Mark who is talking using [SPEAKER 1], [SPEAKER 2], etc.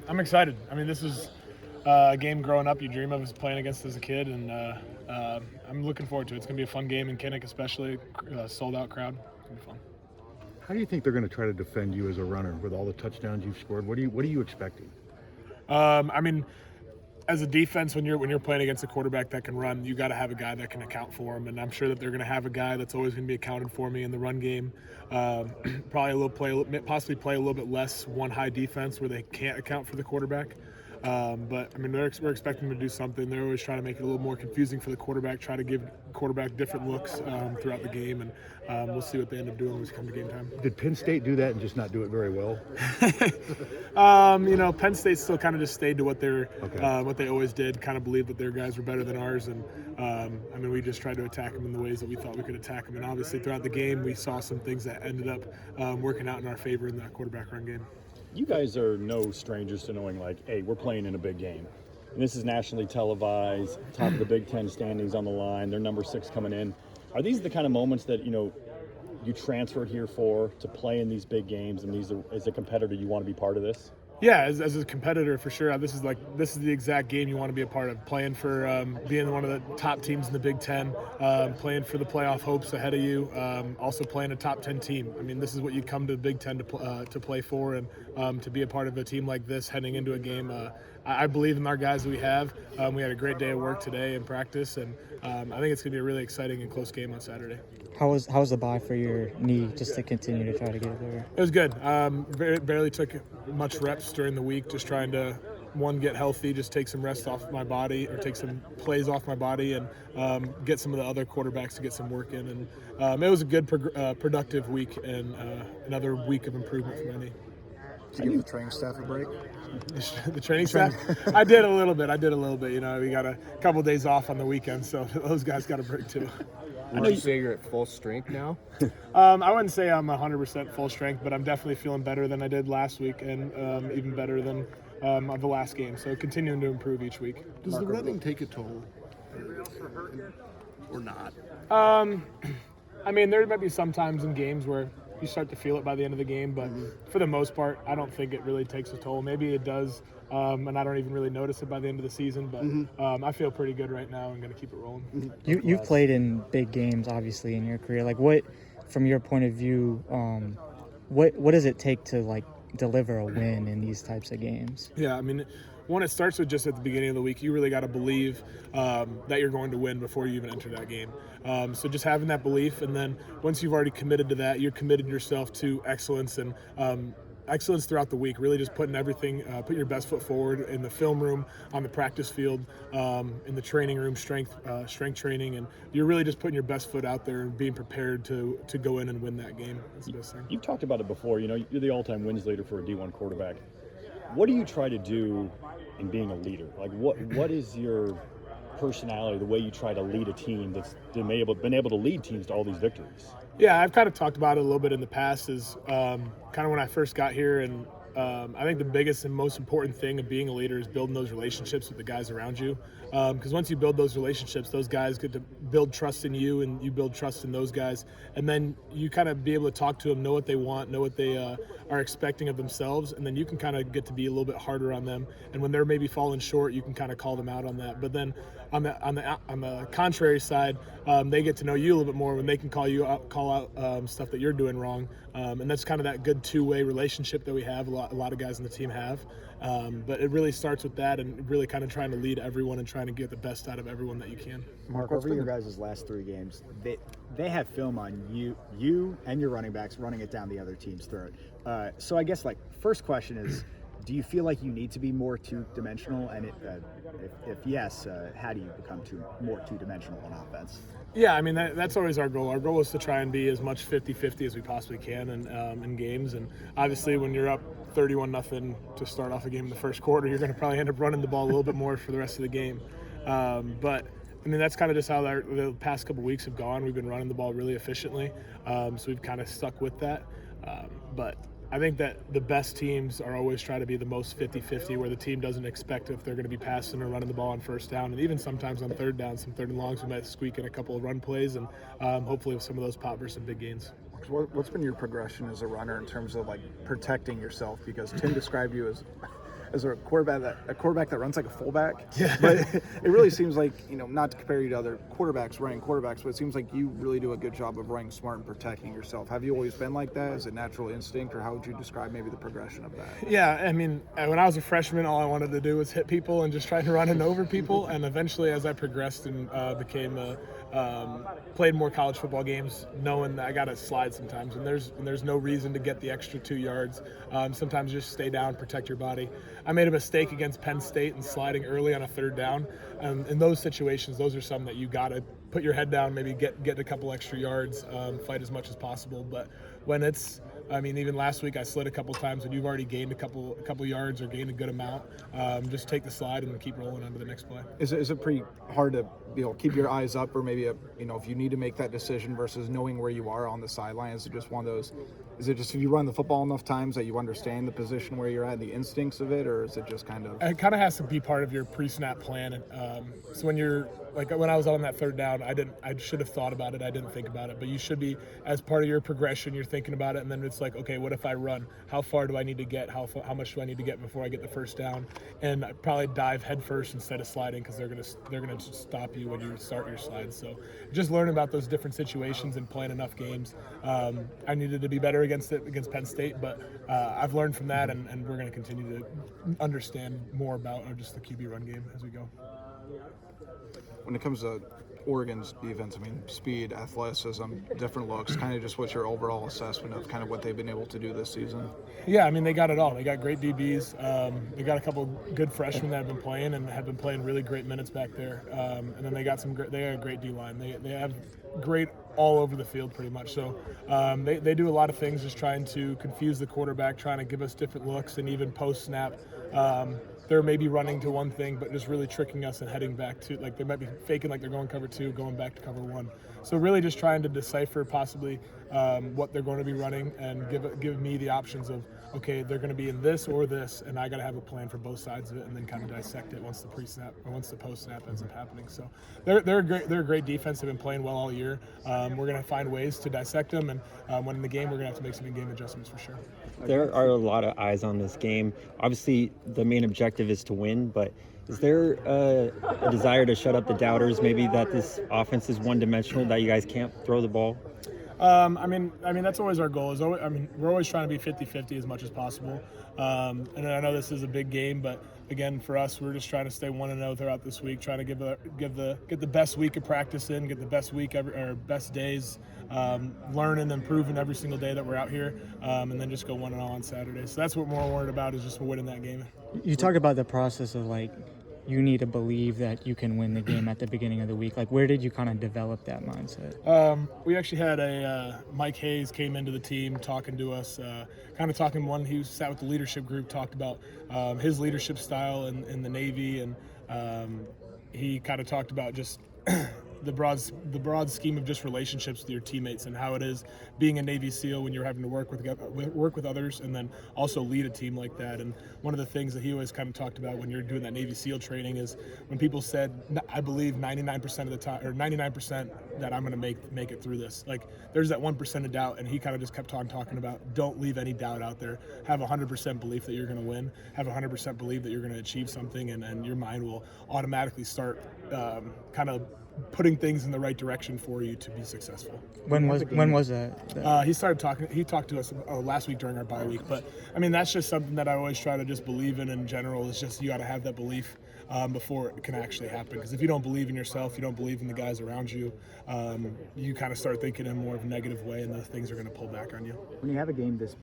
[SPEAKER 1] I'm excited. I mean, this is a game growing up you dream of is playing against as a kid, and I'm looking forward to it. It's going to be a fun game in Kinnick, especially sold-out crowd. It's going to be fun.
[SPEAKER 2] How do you think they're going to try to defend you as a runner with all the touchdowns you've scored? What are you expecting?
[SPEAKER 1] I mean, as a defense, when you're playing against a quarterback that can run, you got to have a guy that can account for him, and I'm sure that they're going to have a guy that's always going to be accounted for me in the run game. Possibly play a little bit less one high defense where they can't account for the quarterback. But I mean, we're expecting them to do something. They're always trying to make it a little more confusing for the quarterback, try to give quarterback different looks throughout the game, and we'll see what they end up doing when we come to game time.
[SPEAKER 2] Did Penn State do that and just not do it very well?
[SPEAKER 1] Penn State still kind of just stayed to what they always did, kind of believed that their guys were better than ours, and we just tried to attack them in the ways that we thought we could attack them. And obviously throughout the game, we saw some things that ended up working out in our favor in that quarterback run game.
[SPEAKER 3] You guys are no strangers to knowing, like, hey, we're playing in a big game. And this is nationally televised, top of the Big Ten standings on the line. They're number 6 coming in. Are these the kind of moments that, you transferred here to play in these big games, and as a competitor, you want to be part of this?
[SPEAKER 1] Yeah, as a competitor, for sure. This is the exact game you want to be a part of. Playing for being one of the top teams in the Big Ten, playing for the playoff hopes ahead of you, also playing a top 10 team. I mean, this is what you come to the Big Ten to play for, and to be a part of a team like this heading into a game. I believe in our guys that we have. We had a great day of work today in practice, and I think it's going to be a really exciting and close game on Saturday.
[SPEAKER 4] How was the bye for your knee, just to continue to try to get it there?
[SPEAKER 1] It was good. Barely took much reps during the week, just trying to, get healthy, just take some rest off my body, or take some plays off my body, and get some of the other quarterbacks to get some work in. And it was a good, productive week, and another week of improvement for my knee.
[SPEAKER 5] Did you give the training staff a break?
[SPEAKER 1] The training staff? I did a little bit. We got a couple days off on the weekend, so those guys got a break too.
[SPEAKER 5] Would you say you're at full strength now?
[SPEAKER 1] I wouldn't say I'm 100% full strength, but I'm definitely feeling better than I did last week, and even better than the last game. So continuing to improve each week.
[SPEAKER 6] Does the running take a toll, or not?
[SPEAKER 1] There might be some times in games where you start to feel it by the end of the game, but for the most part, I don't think it really takes a toll. Maybe it does, and I don't even really notice it by the end of the season, but I feel pretty good right now and going to keep it rolling.
[SPEAKER 4] You've played in big games, obviously, in your career. Like, what, from your point of view, what does it take to, deliver a win in these types of games?
[SPEAKER 1] Yeah, one, it starts with just at the beginning of the week. You really got to believe that you're going to win before you even enter that game. So just having that belief, and then once you've already committed to that, you're committed yourself to excellence, and excellence throughout the week. Really just putting everything, put your best foot forward in the film room, on the practice field, in the training room, strength training, and you're really just putting your best foot out there and being prepared to go in and win that game. That's the best thing.
[SPEAKER 3] You've talked about it before. You're the all-time wins leader for a D1 quarterback. What do you try to do in being a leader? What is your personality, the way you try to lead a team that's been able to lead teams to all these victories?
[SPEAKER 1] Yeah, I've kind of talked about it a little bit in the past, is kind of when I first got here, and I think the biggest and most important thing of being a leader is building those relationships with the guys around you. Because once you build those relationships, those guys get to build trust in you, and you build trust in those guys. And then you kind of be able to talk to them, know what they want, know what they are expecting of themselves, and then you can kind of get to be a little bit harder on them. And when they're maybe falling short, you can kind of call them out on that. But then on the contrary side, they get to know you a little bit more when they can call out stuff that you're doing wrong. And that's kind of that good two-way relationship that we have, a lot of guys on the team have. But it really starts with that, and really kind of trying to lead everyone and trying to get the best out of everyone that you can.
[SPEAKER 7] Mark, over your guys' last 3 games, they have film on you and your running backs running it down the other team's throat. So I guess, first question is, do you feel like you need to be more two-dimensional? And if yes, how do you become more two-dimensional on offense?
[SPEAKER 1] Yeah, that's always our goal. Our goal is to try and be as much 50-50 as we possibly can in games. And obviously when you're up 31-0 to start off a game in the first quarter, you're going to probably end up running the ball a little bit more for the rest of the game. But that's kind of just how the past couple weeks have gone. We've been running the ball really efficiently, so we've kind of stuck with that. But I think that the best teams are always trying to be the most 50-50, where the team doesn't expect if they're going to be passing or running the ball on first down. And even sometimes on third down, some third and longs, we might squeak in a couple of run plays, and hopefully with some of those pop versus big gains.
[SPEAKER 5] What's been your progression as a runner in terms of protecting yourself? Because Tim described you as
[SPEAKER 6] as a quarterback that runs like a fullback.
[SPEAKER 1] Yeah.
[SPEAKER 6] But it really seems like, not to compare you to other running quarterbacks, but it seems like you really do a good job of running smart and protecting yourself. Have you always been like that? Is it natural instinct, or how would you describe maybe the progression of that?
[SPEAKER 1] Yeah, I mean, when I was a freshman, all I wanted to do was hit people and just try to run and over people. And eventually, as I progressed and played more college football games, knowing that I got to slide sometimes, and there's no reason to get the extra 2 yards. Sometimes just stay down, protect your body. I made a mistake against Penn State and sliding early on a 3rd down. In those situations, those are some that you got to put your head down, maybe get a couple extra yards, fight as much as possible. But when even last week I slid a couple times, and you've already gained a couple yards or gained a good amount, just take the slide and keep rolling on to the next play.
[SPEAKER 6] Is it pretty hard to keep your eyes up, or maybe if you need to make that decision versus knowing where you are on the sideline? Is it just one of those? Is it just if you run the football enough times that you understand the position where you're at and the instincts of it, or is it just kind of?
[SPEAKER 1] It kind of has to be part of your pre-snap plan. So when you're when I was on that 3rd down, I should have thought about it. I didn't think about it, but you should be, as part of your progression, you're thinking about it, and then it's like, okay, what if I run? How far do I need to get? How much do I need to get before I get the 1st down? And I'd probably dive head first instead of sliding, because they're gonna just stop you when you start your slide. So just learn about those different situations and playing enough games. I needed to be better against Penn State, but I've learned from that, and we're going to continue to understand more about just the QB run game as we go.
[SPEAKER 6] When it comes to Oregon's defense, speed, athleticism, different looks, kind of just what's your overall assessment of kind of what they've been able to do this season?
[SPEAKER 1] Yeah, they got it all. They got great DBs. They got a couple good freshmen that have been playing and have been playing really great minutes back there. And then they got a great D-line. They have great all over the field pretty much. So they do a lot of things, just trying to confuse the quarterback, trying to give us different looks, and even post-snap. They're maybe running to one thing, but just really tricking us and heading back to, they might be faking like they're going cover 2, going back to cover 1. So really just trying to decipher possibly what they're going to be running, and give me the options of, okay, they're going to be in this or this, and I got to have a plan for both sides of it, and then kind of dissect it once the pre-snap or once the post-snap ends up happening. So they're a great defense. They've been playing well all year. We're going to find ways to dissect them, and when in the game, we're going to have to make some in-game adjustments for sure.
[SPEAKER 8] There are a lot of eyes on this game. Obviously, the main objective is to win, but is there a desire to shut up the doubters, maybe that this offense is one-dimensional, that you guys can't throw the ball?
[SPEAKER 1] That's always our goal. We're always trying to be 50-50 as much as possible. And I know this is a big game, but again, for us, we're just trying to stay 1-0 throughout this week, trying to get the best week of practice in, get the best week or best days, learning and improving every single day that we're out here, and then just go 1-0 on Saturday. So that's what we're more worried about, is just winning that game.
[SPEAKER 4] You talk about the process of you need to believe that you can win the game at the beginning of the week. Where did you kind of develop that mindset?
[SPEAKER 1] We actually had Mike Hayes came into the team talking to us, one he sat with the leadership group, talked about his leadership style in the Navy, and he kind of talked about just the broad scheme of just relationships with your teammates, and how it is being a Navy SEAL when you're having to work with others, and then also lead a team like that. And one of the things that he always kind of talked about when you're doing that Navy SEAL training is when people said, I believe 99% of the time, or 99% that I'm going to make it through this. There's that 1% of doubt, and he kind of just kept on talking about, don't leave any doubt out there. Have 100% belief that you're going to win. Have 100% belief that you're going to achieve something, and your mind will automatically start kind of putting things in the right direction for you to be successful.
[SPEAKER 4] When was that?
[SPEAKER 1] He talked to us last week during our bye week, but that's just something that I always try to just believe in general. Is just, you got to have that belief before it can actually happen, because if you don't believe in yourself, you don't believe in the guys around you, you kind of start thinking in more of a negative way, and those things are going to pull back on you.
[SPEAKER 7] When you have a game this